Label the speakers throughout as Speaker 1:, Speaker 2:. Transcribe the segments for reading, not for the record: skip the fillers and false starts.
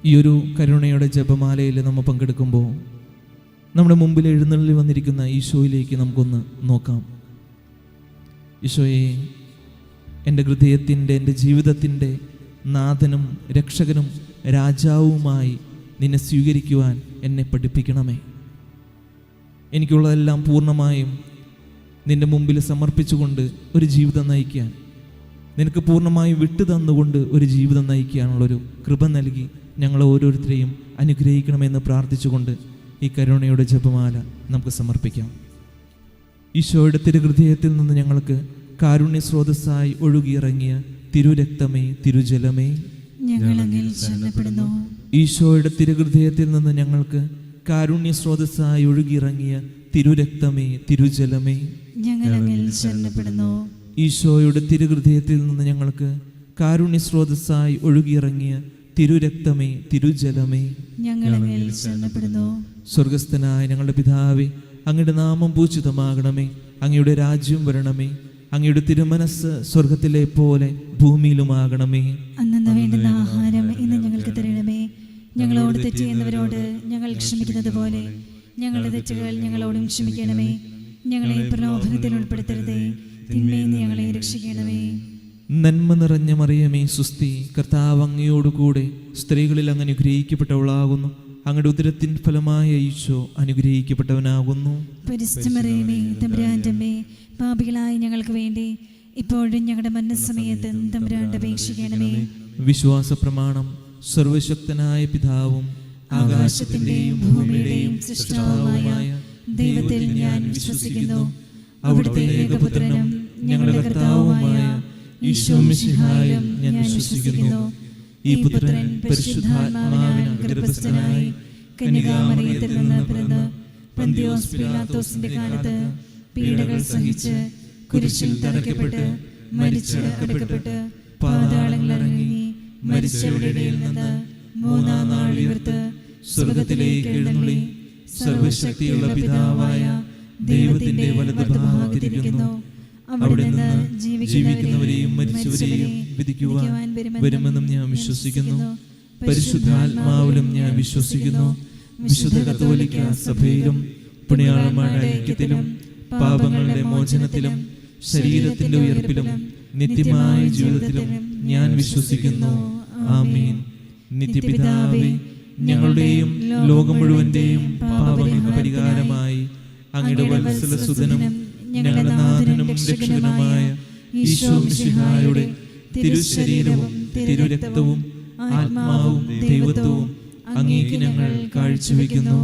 Speaker 1: ഈ ഒരു കരുണയുടെ ജപമാലയിൽ നമ്മൾ പങ്കെടുക്കുമ്പോൾ നമ്മുടെ മുമ്പിൽ എഴുന്നള്ളി വന്നിരിക്കുന്ന ഈശോയിലേക്ക് നമുക്കൊന്ന് നോക്കാം. ഈശോയെ, എൻ്റെ ഹൃദയത്തിൻ്റെ, എൻ്റെ ജീവിതത്തിൻ്റെ നാഥനും രക്ഷകനും രാജാവുമായി നിന്നെ സ്വീകരിക്കുവാൻ എന്നെ പഠിപ്പിക്കണമേ. എനിക്കുള്ളതെല്ലാം പൂർണ്ണമായും നിൻ്റെ മുമ്പിൽ സമർപ്പിച്ചുകൊണ്ട് ഒരു ജീവിതം നയിക്കാൻ, നിനക്ക് പൂർണ്ണമായും വിട്ടു തന്നുകൊണ്ട് ഒരു ജീവിതം നയിക്കാനുള്ളൊരു കൃപ നൽകി ഞങ്ങളെ ഓരോരുത്തരെയും അനുഗ്രഹിക്കണമെന്ന് പ്രാർത്ഥിച്ചുകൊണ്ട് ഈ കരുണയുടെ ജപമാല നമുക്ക് സമർപ്പിക്കാം. ഈശോയുടെ തിരുഹൃദയത്തിൽ നിന്ന് ഞങ്ങൾക്ക് കാരുണ്യ സ്രോതസ്സായി ഒഴുകിയിറങ്ങിയ തിരുരക്തമേ, തിരുജലമേ, ഈശോയുടെ തിരുഹൃദയത്തിൽ നിന്ന് ഞങ്ങൾക്ക് കാരുണ്യ സ്രോതസ്സായി ഒഴുകിയിറങ്ങിയ തിരുരക്തമേ, തിരുജലമേ, ഈശോയുടെ തിരുഹൃദയത്തിൽ നിന്ന് ഞങ്ങൾക്ക് കാരുണ്യ സ്രോതസ്സായി ഒഴുകിയിറങ്ങിയ തിരുരക്തമേ, തിരുജലമേ, സ്വർഗസ്ഥനായ ഞങ്ങളുടെ പിതാവേ, അങ്ങയുടെ നാമം പൂജിതമാകണമേ, അങ്ങയുടെ രാജ്യം വരണമേ, അങ്ങയുടെ തിരുമനസ് സ്വർഗത്തിലെ പോലെ ഭൂമിയിലുമാകണമേ.
Speaker 2: അന്നന്ന് വേണ്ടുന്ന ആഹാരം ഇന്ന് ഞങ്ങൾക്ക് തരണമേ. ഞങ്ങളോട് തെറ്റ് ചെയ്യുന്നവരോട് ഞങ്ങൾ ക്ഷമിക്കുന്നത് പോലെ ഞങ്ങളുടെ തെറ്റുകൾ ഞങ്ങളോടും ക്ഷമിക്കണമേ. ഞങ്ങളെ പ്രലോഭനത്തിൽ ഉൾപ്പെടുത്തരുതേ, തിന്മയിൽ നിന്ന് ഞങ്ങളെ രക്ഷിക്കണമേ.
Speaker 1: നന്മ നിറഞ്ഞ മറിയമേ, സുസ്തി, കർത്താവ് അങ്ങയോടുകൂടെ സ്ത്രീകളിൽ അങ്ങ് അനുഗ്രഹിക്കപ്പെട്ടവളാകുന്നു. അങ്ങയുടെ ഉദരത്തിൻ ഫലമായ ഈശോ അനുഗ്രഹിക്കപ്പെട്ടവനാകുന്നു.
Speaker 2: പരിശുദ്ധ മറിയമേ, തമ്പുരാന്റെ അമ്മേ, പാപികളായ ഞങ്ങൾക്ക് വേണ്ടി ഇപ്പോഴും ഞങ്ങളുടെ മരണസമയത്ത് തമ്പുരാന്റെ അപേക്ഷിക്കണമേ.
Speaker 1: വിശ്വാസ പ്രമാണം. സർവശക്തനായ പിതാവും
Speaker 2: ആകാശത്തിന്റെയും ഭൂമിയുടെയും സൃഷ്ടാവുമായ ദൈവത്തിൽ ഞാൻ വിശ്വസിക്കുന്നു. അവിടുത്തെ ഏകപുത്രനും ഞങ്ങളുടെ കർത്താവുമായ ഈശോ മിശിഹായിലും ഞാൻ വിശ്വസിക്കുന്നു. ഈ പുത്രൻ പരിശുദ്ധാത്മാവിനാൽ ഗർഭസ്ഥനായി കന്യകാമറിയത്തിൽ നിന്ന് പിറന്ന് പന്തിയോസ് പീലാത്തോസിന്റെ കാലത്ത് പീഡകൾ സഹിച്ച് കുരിശിൽ തറയ്ക്കപ്പെട്ട് മരിച്ച് അടക്കപ്പെട്ട് പാതാളങ്ങളിൽ ഇറങ്ങി മരിച്ചവരുടെ ഇടയിൽ നിന്ന് മൂന്നാം നാൾ ഉയർത്ത് സ്വർഗ്ഗത്തിലേക്ക് എഴുന്നള്ളി സർവശക്തിയുള്ള പിതാവായ ദൈവത്തിന്റെ വലതുഭാഗത്തിരിക്കുന്നു. അവിടെ നിന്ന് ജീവിക്കുന്നവരെയും മരിച്ചവരെയും വിധിക്കുവാൻ വരുമെന്നും ഞാൻ വിശ്വസിക്കുന്നു. പരിശുദ്ധാത്മാവിലും ഞാൻ വിശ്വസിക്കുന്നു. വിശുദ്ധ കത്തോലിക്ക സഭയിലും പുണ്യാളന്മാരുടെ ഐക്യത്തിലും പാപങ്ങളുടെ മോചനത്തിലും ശരീരത്തിന്റെ ഉയർപ്പിലും നിത്യമായ ജീവിതത്തിലും ഞാൻ വിശ്വസിക്കുന്നു. ആമീൻ. നിത്യപിതാവേ, ഞങ്ങളുടെയും ലോകം മുഴുവന്റെയും പാപങ്ങൾക്ക് പരിഹാരമായി അങ്ങയുടെ വത്സലസുതനും ഞങ്ങളുടെ നാഥനും രക്ഷകനുമായ ഈശോ മിശിഹായുടെ തിരുശരീരവും തിരുരക്തവും ആത്മാവും ദൈവത്വവും അങ്ങേക്ക് ഞങ്ങൾ കാഴ്ചവെക്കുന്നു.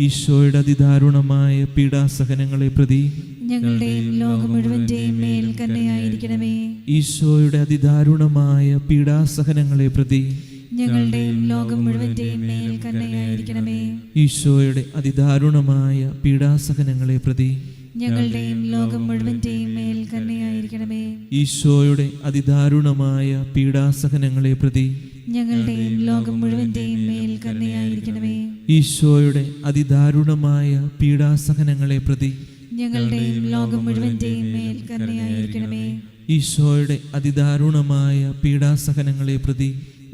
Speaker 2: ഈശോയുടെ അതിദാരുണമായ പീഡാസഹനങ്ങളെ പ്രതി ഞങ്ങളുടെയും ലോകം മുഴുവന്റെയും മേൽ കരുണയായിരിക്കണമേ.
Speaker 1: ഈശോയുടെ അതിദാരുണമായ പീഡാസഹനങ്ങളെ പ്രതി
Speaker 2: ഞങ്ങളുടെയും ലോകം മുഴുവന്റെയും മേൽ കരുണയായിരിക്കണമേ.
Speaker 1: ഈശോയുടെ അതിദാരുണമായ പീഡാസഹനങ്ങളെ പ്രതി
Speaker 2: ഞങ്ങളുടെയും ലോകം മുഴുവന്റെയും മേൽ കരുണയായിരിക്കണമേ.
Speaker 1: ഈശോയുടെ അതിദാരുണമായ പീഡാസഹനങ്ങളെ പ്രതി
Speaker 2: ഞങ്ങളുടെയും ലോകം മുഴുവന്റെയും മേൽ കരുണയായിരിക്കണമേ.
Speaker 1: ഈശോയുടെ അതിദാരുണമായ പീഡാസഹനങ്ങളെ പ്രതി
Speaker 2: ഞങ്ങളുടെയും ലോകം മുഴുവന്റെയും മേൽ കരുണയായിരിക്കണമേ.
Speaker 1: ഈശോയുടെ അതിദാരുണമായ പീഡാസഹനങ്ങളെ പ്രതി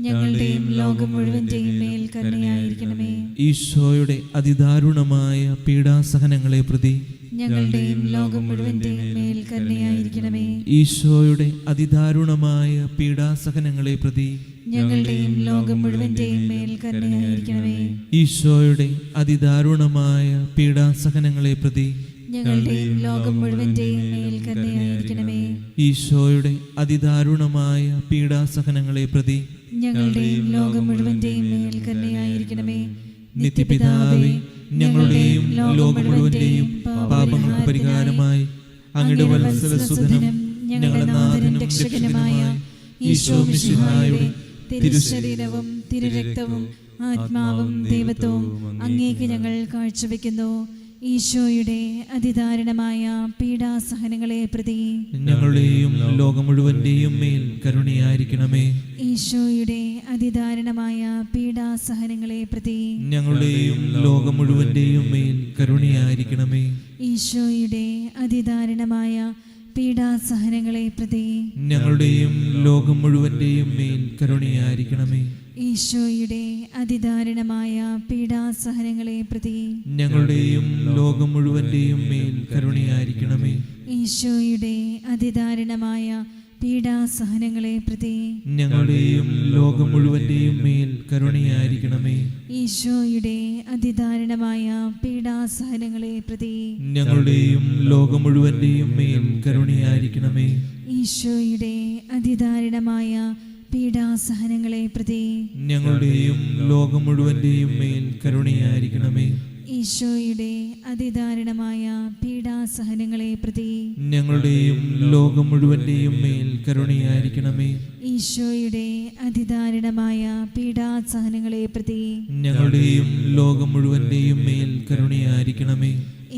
Speaker 2: ഞങ്ങളുടെയും ലോകം മുഴുവന്റെയും മേൽ കരുണയായിരിക്കണമേ.
Speaker 1: ഈശോയുടെ അതിദാരുണമായ പീഡാസഹനങ്ങളെ പ്രതി
Speaker 2: ഞങ്ങളുടെയും ലോകം മുഴുവന്റെയും മേൽ കരുണയായിരിക്കണമേ.
Speaker 1: ഈശോയുടെ അതിദാരുണമായ പീഡാസഹനങ്ങളെ പ്രതി
Speaker 2: ഞങ്ങളുടെയും ലോകം മുഴുവന്റെയും മേൽ കരുണയായിരിക്കണമേ.
Speaker 1: ഈശോയുടെ അതിദാരുണമായ പീഡാസഹനങ്ങളെ പ്രതി
Speaker 2: ഞങ്ങളുടെയും ലോകം മുഴുവന്റെയും മേൽ കരുണയായിരിക്കണമേ.
Speaker 1: ഈശോയുടെ അതിദാരുണമായ പീഡാസഹനങ്ങളെ പ്രതി
Speaker 2: ഞങ്ങളുടെയും ലോകം മുഴുവന്റെയും മേൽ കരുണയായിരിക്കണമേ.
Speaker 1: നിത്യപിതാവേ, ഞങ്ങളുടെയും ലോകം മുഴുവന്റെയും പാപങ്ങൾക്ക് പരിഹാരമായി അങ്ങയുടെ വത്സലസുതനും ഞങ്ങളുടെ നാഥനും രക്ഷകനുമായ ഈശോ മിശിഹായുടെ
Speaker 2: തിരുശരീരവും തിരുരക്തവും ആത്മാവും ദൈവത്വവും അങ്ങേക്ക് ഞങ്ങൾ കാഴ്ചവെക്കുന്നു. ഈശോയുടെ അതിദാരുണമായ പീഡാസഹനങ്ങളെ പ്രതി
Speaker 1: ഞങ്ങളുടെയും ലോകം മുഴുവന്റെയും മേൽ കരുണയായിരിക്കണമേ.
Speaker 2: ഈശോയുടെ അതിദാരുണമായ പീഡാസഹനങ്ങളെ പ്രതി
Speaker 1: ഞങ്ങളുടെയും ലോകം മുഴുവന്റെയും മേൽ കരുണയായിരിക്കണമേ.
Speaker 2: ഈശോയുടെ അതിദാരുണമായ പീഡാസഹനങ്ങളെ പ്രതി
Speaker 1: ഞങ്ങളുടെയും ലോകം മുഴുവന്റെയും മേൽ കരുണയായിരിക്കണമേ.
Speaker 2: ഈശോയുടെ അതിദാരുണമായ പീഡാസഹനങ്ങളെ പ്രതി
Speaker 1: ഞങ്ങളുടെയും ലോകം മുഴുവന്റെയും മേൽ കരുണയായിരിക്കണമേ.
Speaker 2: ഈശോയുടെ അതിദാരുണമായ പീഡാസഹനങ്ങളെ പ്രതി
Speaker 1: ഞങ്ങളുടെയും ലോകം മുഴുവന്റെയും മേൽ കരുണയായിരിക്കണമേ.
Speaker 2: ഈശോയുടെ അതിദാരുണമായ പീഡാസഹനങ്ങളെ പ്രതി
Speaker 1: ഞങ്ങളുടെയും ലോകം മുഴുവന്റെയും മേൽ കരുണയായിരിക്കണമേ.
Speaker 2: ഈശോയുടെ അതിദാരുണമായ പീഡാസഹനങ്ങളെ പ്രതി
Speaker 1: ഞങ്ങളുടെയും ലോകം മുഴുവന്റെയും മേൽ കരുണയായിരിക്കണമേ.
Speaker 2: ഈശോയുടെ അതിദാരുണമായ പീഡാസഹനങ്ങളെ പ്രതി
Speaker 1: ഞങ്ങളുടെയും ലോകം മുഴുവന്റെയും മേൽ കരുണയായിരിക്കണമേ.
Speaker 2: ഈശോയുടെ അതിദാരുണമായ പീഡാസഹനങ്ങളെ പ്രതി
Speaker 1: ഞങ്ങളുടെയും ലോകം മുഴുവന്റെയും മേൽ കരുണയായിരിക്കണമേ.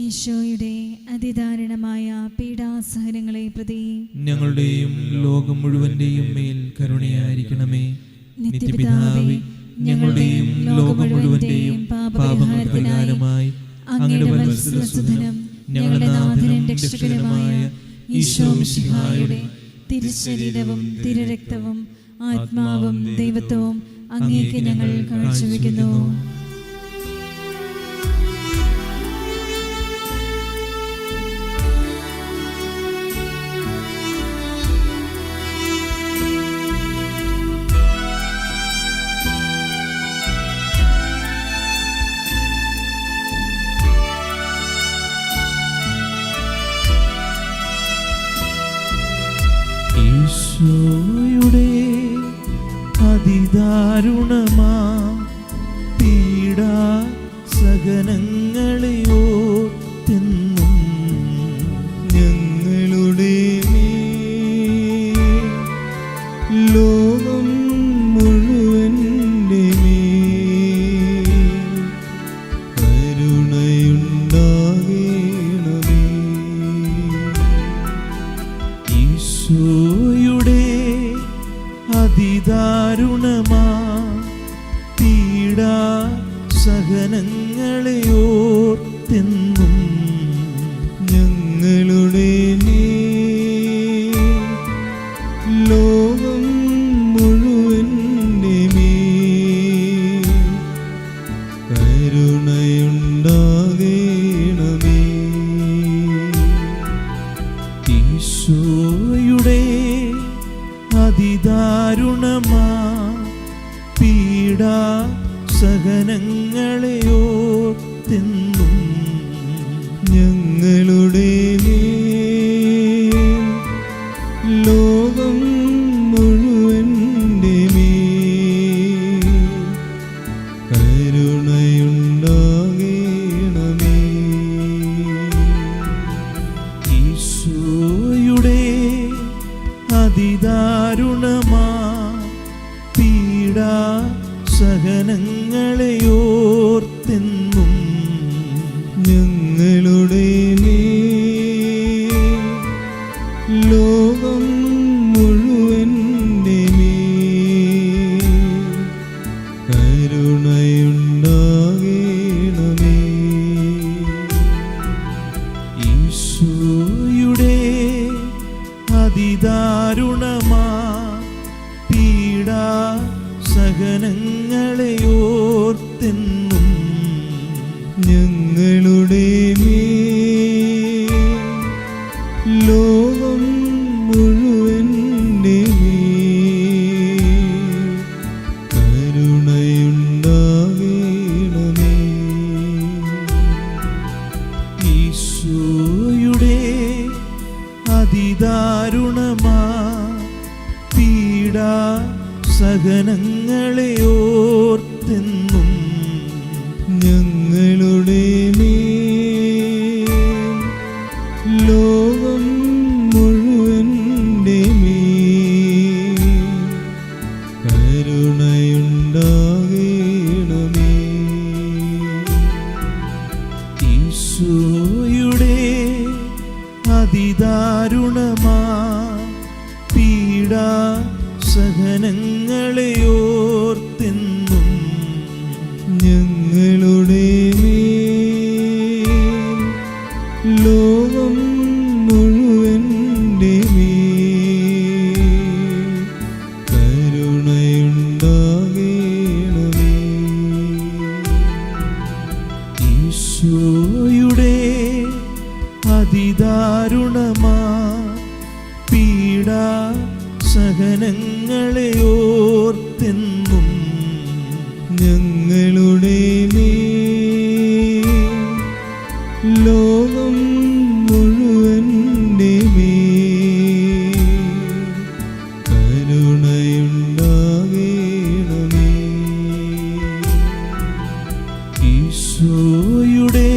Speaker 2: ഈശോയുടെ അതിദാരുണമായ പീഡാസഹനങ്ങളെ പ്രതി
Speaker 1: ഞങ്ങളുടെയും ലോകം മുഴുവന്റെയും മേൽ കരുണയായിരിക്കണമേ.
Speaker 2: നിത്യപിതാവേ, ഞങ്ങളുടെയും ലോകം മുഴുവന്റെയും പാപപരിഹാരത്തിനായി അങ്ങയുടെ വത്സലസുതനും ഞങ്ങളുടെ നാഥനും രക്ഷകനുമായ ഈശോ മിശിഹായുടെ തിരുശരീരവും തിരുരക്തവും ആത്മാവും ദൈവത്വവും അങ്ങേക്ക് ഞങ്ങൾ കാഴ്ചവെക്കുന്നു.
Speaker 1: ഈശോയുടെ അതിദാരുണമാ പീഡാ സഹനങ്ങളെ ഓർത്തെന്നും
Speaker 3: ഞങ്ങളുടെ ലോകം മുഴുവൻ്റെ കരുണയുണ്ടാകണമേ.
Speaker 1: ഈശോയുടെ അതിദാരുണമാ പീഡാ സഹനങ്ങളെ ഓർത്തെന്നും
Speaker 3: ഞങ്ങളുടെ ലോകം മുഴുവൻ്റെ കരുണയുണ്ടാകണമേ.
Speaker 1: ഈശോയുടെ അതിദാരുണമാ പീഡാ സഹനങ്ങളെ ഓർത്തെന്നും
Speaker 3: ഞങ്ങളുടെ ലോകം മുഴുവൻ്റെ കരുണയുണ്ടാകണമേ.
Speaker 1: ഈശോയുടെ അതിദാരുണമാ പീഡാ സഹനങ്ങളെ ഓർത്തെന്നും
Speaker 3: ഞങ്ങളുടെ ലോകം മുഴുവൻ്റെ കരുണയുണ്ടാകണമേ.
Speaker 1: ഈശോയുടെ അതിദാരുണമാ പീഡാ സഹനങ്ങളെ ഓർത്തെന്നും
Speaker 3: ഞങ്ങളുടെ ലോകം മുഴുവൻ്റെ കരുണയുണ്ടാകണമേ.
Speaker 1: ഈശോയുടെ അതിദാരുണമാ പീഡാ സഹനങ്ങളെ ഓർത്തെന്നും
Speaker 3: ഞങ്ങളുടെ ലോകം മുഴുവൻ്റെ കരുണയുണ്ടാകണമേ.
Speaker 1: ഈശോയുടെ അതിദാരുണമാ പീഡാ സഹനങ്ങളെ ഓർത്തെന്നും
Speaker 3: ഞങ്ങളുടെ ലോകം മുഴുവൻ്റെ
Speaker 1: അതിദാരുണമാ പീഡാ സഹനങ്ങളെ ഓർത്തെന്നും
Speaker 3: ഞങ്ങളുടെ മേൽ ലോകം മുഴുവന്റെ മേൽ കരുണയുണ്ടാകണമേ.
Speaker 1: ഈശോയുടെ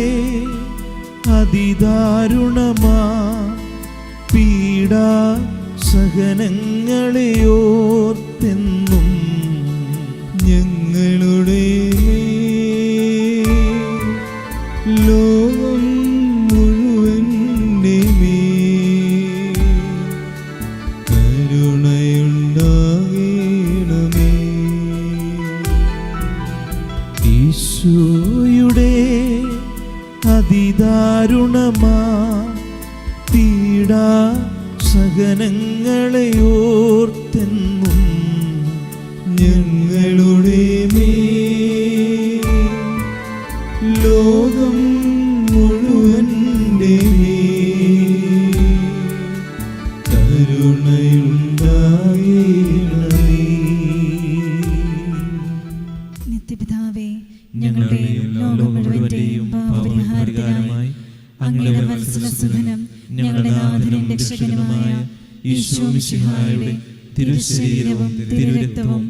Speaker 1: അതിദാരുണമാ പീഡാ സഹനങ്ങളെ ഓർത്തെന്നും
Speaker 3: ഞങ്ങളുടെ മേൽ ലോകം മുഴുവന്റെ മേൽ കരുണയുണ്ടാകണമേ.
Speaker 1: ഈശോയുടെ അതിദാരുണമാ പീഡാ സഹനങ്ങളെ ഓർത്തെന്നും
Speaker 3: ഞങ്ങളുടെ മേൽ ലോകം മുഴുവന്റെ മേൽ കരുണയുണ്ടാകണമേ.
Speaker 2: നിത്യപിതാവേ, ഞങ്ങളുടെയും ലോകം മുഴുവന്റെയും പാപപരിഹാരത്തിനായി അങ്ങയുടെ വത്സലസുധനം ഞങ്ങളുടെ നാഥനും രക്ഷകനുമായ ഈശോ മിശിഹായുടെ തിരുശരീരവും തിരുരക്തവും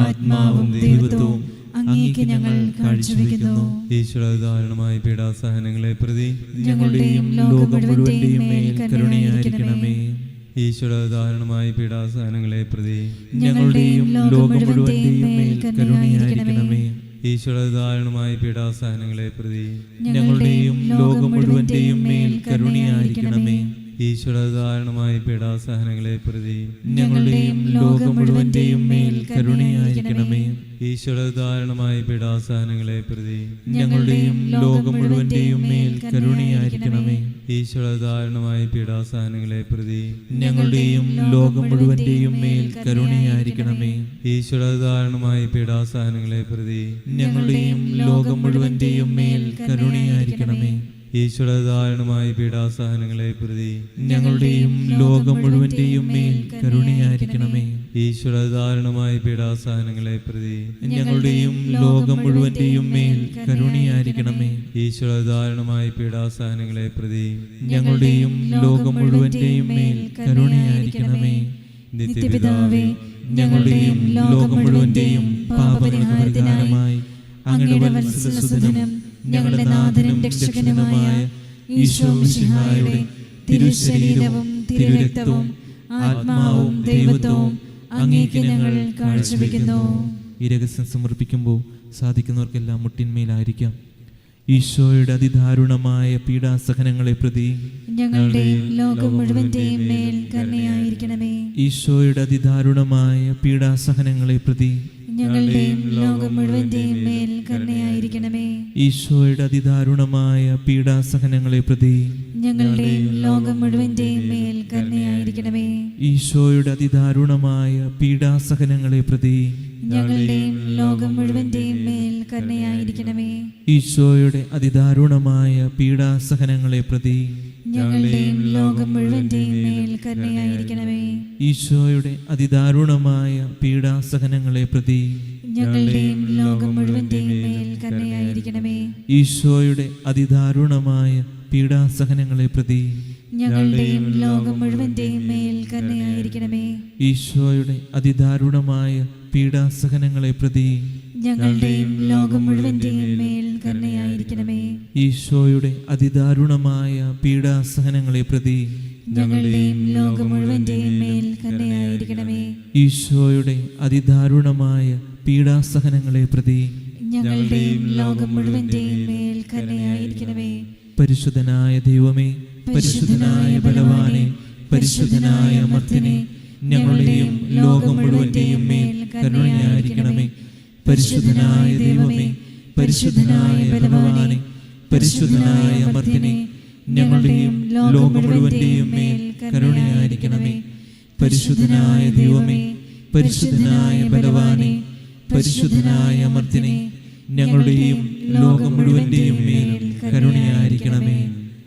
Speaker 2: ആത്മാവും ദൈവത്വവും അങ്ങേക്ക് ഞങ്ങൾ കാഴ്ചവെക്കുന്നു.
Speaker 3: ഈശ്വരധാരണമായ പീഡാസഹനങ്ങളെ പ്രതി
Speaker 2: ഞങ്ങളുടെയും ലോകം മുഴുവന്റെയും മേൽ കരുണയായിരിക്കണമേ.
Speaker 3: ഈശ്വരധാരണമായ പീഡാസഹനങ്ങളെ പ്രതി
Speaker 1: ഞങ്ങളുടെയും ലോകം മുഴുവന്റെയും മേൽ കരുണയായിരിക്കണമേ.
Speaker 3: ഈശ്വരധാരണമായ പീഡാസഹനങ്ങളെ പ്രതി
Speaker 1: ഞങ്ങളുടെയും ലോകം മുഴുവന്റെയും മേൽ കരുണയായിരിക്കണമേ.
Speaker 3: ഈശ്വരധാരണമായ പീഡാസഹനങ്ങളെ പ്രതി
Speaker 1: ഞങ്ങളുടെയും ലോകം മുഴുവന്റെയും മേൽ കരുണയായിരിക്കണമേ.
Speaker 3: ഈശ്വരധാരണമായ പീഡാസഹനങ്ങളെ പ്രതി
Speaker 1: ഞങ്ങളുടെയും ലോകം മുഴുവന്റെയും മേൽ കരുണയായിരിക്കണമേ.
Speaker 3: ഈശ്വരധാരണമായ പീഡാസഹനങ്ങളെ പ്രതി
Speaker 1: ഞങ്ങളുടെയും ലോകം മുഴുവന്റെയും മേൽ കരുണയായിരിക്കണമേ.
Speaker 3: ഈശ്വരധാരണമായ പീഡാസഹനങ്ങളെ പ്രതി
Speaker 1: ഞങ്ങളുടെയും ലോകം മുഴുവന്റെയും മേൽ കരുണയായിരിക്കണമേ.
Speaker 3: ഈശ്വരധാരണമായ പീഡാസഹനങ്ങളെ പ്രതി
Speaker 1: ഞങ്ങളുടെയും ലോകം മുഴുവന്റെയും മേൽ കരുണയായിരിക്കണമേ.
Speaker 3: ഈശ്വരധാരണമായ പീഡാസഹനങ്ങളെ പ്രതി
Speaker 1: ഞങ്ങളുടെയും ലോകം മുഴുവന്റെയും മേൽ കരുണയായിരിക്കണമേ.
Speaker 3: ഈശ്വരധാരണമായ പീഡാസഹനങ്ങളെ പ്രതി
Speaker 1: ഞങ്ങളുടെയും ലോകം മുഴുവന്റെയും മേൽ കരുണയായിരിക്കണമേ.
Speaker 2: നിത്യപിതാവേ,
Speaker 1: ഞങ്ങളുടെയും ലോകം മുഴുവന്റെയും പാപങ്ങൾക്ക് പരിഹാരമായി അങ്ങയുടെ വത്സലസുധനം ഞങ്ങളുടെ നാഥനും രക്ഷകനുമായ ഈശോ മിശിഹായുടെ തിരുശരീരവും തിരുരക്തവും ആത്മാവും ദൈവത്വവും അങ്ങേക്ക് ഞങ്ങൾ കാഴ്ചവെക്കുന്നു. ഈ രഹസ്യം സമർപ്പിക്കുമ്പോൾ സാധിക്കുന്നവർക്കെല്ലാം മുട്ടിന്മേലായിരിക്കാം. ഈശോയുടെ അതിദാരുണമായ പീഡാസഹനങ്ങളെ പ്രതി
Speaker 2: ഞങ്ങളുടെയും ലോകം മുഴുവന്റെയും മേൽ കരുണയായിരിക്കണമേ.
Speaker 1: ഈശോയുടെ അതിദാരുണമായ പീഡാസഹനങ്ങളെ പ്രതി
Speaker 2: ഞങ്ങളുടെയും ലോകം മുഴുവന്റെയും മേൽ കരുണയായിരിക്കണമേ.
Speaker 1: ഈശോയുടെ അതിദാരുണമായ പീഡാസഹനങ്ങളെ പ്രതി
Speaker 2: ഞങ്ങളുടെയും ലോകം മുഴുവന്റെയും മേൽ കരുണയായിരിക്കണമേ.
Speaker 1: ഈശോയുടെ അതിദാരുണമായ പീഡാസഹനങ്ങളെ പ്രതി
Speaker 2: ഞങ്ങളുടെയും ലോകം മുഴുവന്റെയും മേൽ കരുണയായിരിക്കണമേ.
Speaker 1: ഈശോയുടെ അതിദാരുണമായ പീഡാസഹനങ്ങളെ പ്രതി
Speaker 2: ഞങ്ങളുടെയും ലോകം മുഴുവന്റെയും മേൽ കരുണയായിരിക്കണമേ.
Speaker 1: ഈശോയുടെ അതിദാരുണമായ പീഡാസഹനങ്ങളെ പ്രതി
Speaker 2: ഞങ്ങളുടെയും ലോകം മുഴുവന്റെയും മേൽ കരുണയായിരിക്കണമേ.
Speaker 1: ഈശോയുടെ അതിദാരുണമായ പീഡാസഹനങ്ങളെ പ്രതി
Speaker 2: ഞങ്ങളുടെയും ലോകം മുഴുവന്റെയും മേൽ കരുണയായിരിക്കണമേ.
Speaker 1: ഈശോയുടെ അതിദാരുണമായ പീഡാസഹനങ്ങളെ പ്രതി
Speaker 2: ഞങ്ങളുടെയും ലോകം മുഴുവന്റെയും മേൽ കരുണയായിരിക്കണമേ.
Speaker 1: ഈശോയുടെ അതിദാരുണമായ പീഡാസഹനങ്ങളെ പ്രതി
Speaker 2: ഞങ്ങളുടെയും ലോകം മുഴുവന്റെയും മേൽ കരുണയായിരിക്കണമേ.
Speaker 1: ഈശോയുടെ അതിദാരുണമായ പീഡാസഹനങ്ങളെ പ്രതി
Speaker 2: ഞങ്ങളുടെയും ലോകം മുഴുവന്റെയും മേൽ കരുണയായിരിക്കണമേ.
Speaker 1: പരിശുദ്ധനായ ദൈവമേ, പരിശുദ്ധനായ ബലവാനെ, പരിശുദ്ധനായ അമർത്യനെ, ഞങ്ങളുടെയും ലോകം മുഴുവന്റെയും മേൽ കരുണയായിരിക്കണമേ. പരിശുദ്ധനായ ദൈവമേ, പരിശുദ്ധനായ ബലവാനെ, പരിശുദ്ധനായ അമർത്യനെ, ഞങ്ങളുടെയും ലോകം മുഴുവന്റെയും മേൽ കരുണയായിരിക്കണമേ. പരിശുദ്ധനായ ദൈവമേ, പരിശുദ്ധനായ ബലവാനെ, പരിശുദ്ധനായ അമർത്യനെ, ഞങ്ങളുടെയും ലോകം മുഴുവന്റെയും മേൽ